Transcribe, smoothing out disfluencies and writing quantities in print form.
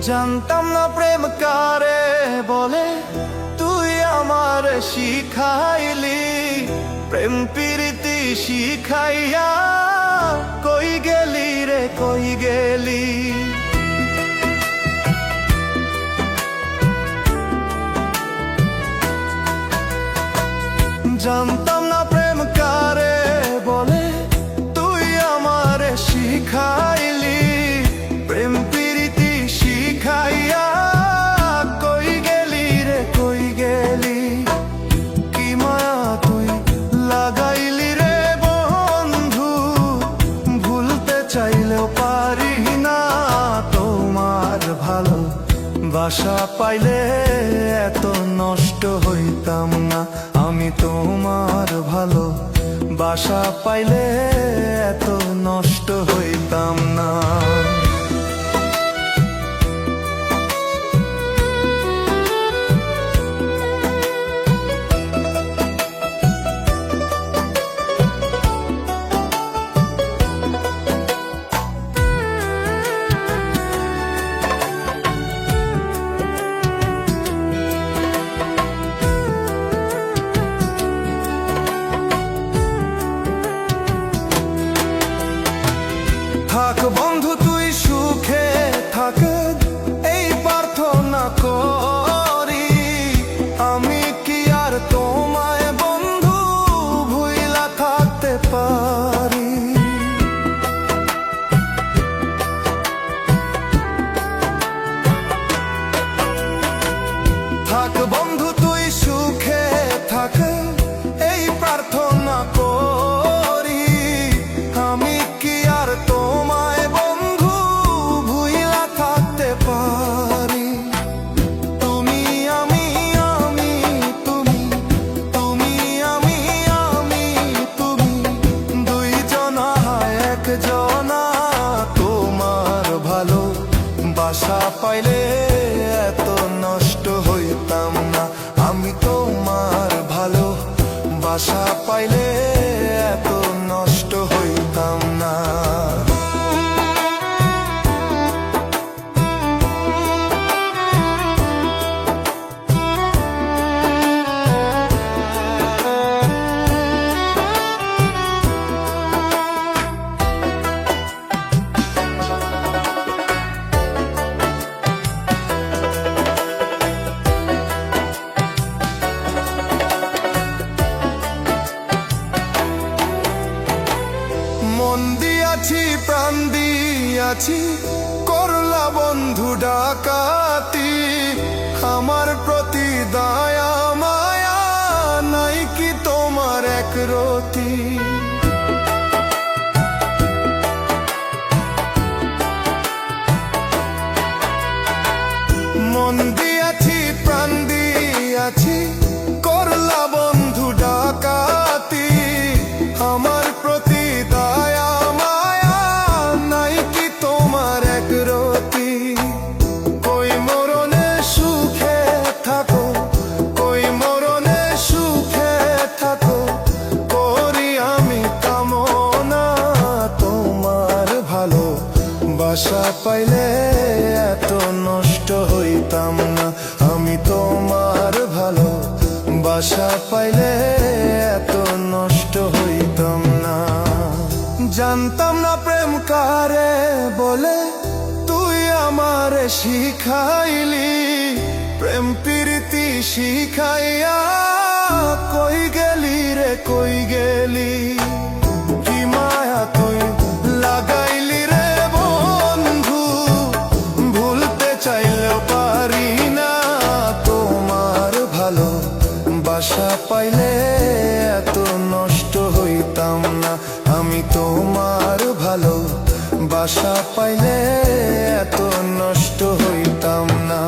জানতাম না প্রেম কারে বলে, তুই আমার শিখাইলি। প্রেম প্রীতি শিখাইয়া কই গেলি রে কই গেলি। জানতাম না প্রেম কারে বলে, তুই আমার শিখাইলি। প্রেম প্রীতি শিখাইয়া কই গেলি রে কই গেলি। কি মায়া তুই লাগাইলি রে বন্ধু, ভুলতে চাইলেও পারি না। তোমার ভালো বাসা পাইলে এত নষ্ট হইতাম না। আমি তোমার ভালো বাসা পাইলে এত নষ্ট হইতাম না। থাক বন্ধু তুই সুখে থাক, এই প্রার্থনা করি। আমি কি আর তোমায় বন্ধু ভুইলা থাকতে পারি। থাক বন্ধু তুই সুখে থাক, এই প্রার্থনা করি। আমি কি আর তোমায় বন্ধু ভুইলা থাকতে পারি। তুমি আমি আমি তুমি, তুমি আমি আমি তুমি, দুইজনা একজনা। তোমার ভালো বাসা পাইলে এত নষ্ট হইতাম না। আমি তোমার ভালো বাসা পাইলে এত নষ্ট হইতাম না। মন দিয়াছি প্রাণ দিয়াছি, করলা বন্ধু ডাকাতি। আমার প্রতি দয়া মায়া নাই কি তোমার একরতি। মন দিয়াছি প্রাণ দিয়াছি, করলা বন্ধু ডাকাতি। আমার প্রতি দয়া মায়া নাই কি তোমার একরতি। কই মরণে সুখে থাকো, কই মরণে সুখে থাকো, করি আমি কামনা। তোমার ভালো বাসা পাইলে এত নষ্ট হইতাম না। আমি তোমার ভালো বাসা পাইলে এত নষ্ট হইতাম না। জানতাম না প্রেম কারে বলে, তুই আমার শিখাইলি। প্রেম প্রীতি শিখাইয়া কই গেলি রে কই গেলি। কি মায়া তুই লাগাইলি রে বন্ধু, ভুলতে চাইলেও পারি না। তোমার ভালো বাসা পাইলে এত নষ্ট হইতাম না। আমি তোমার ভালো বাসা পাইলে এত নষ্ট হইতাম না।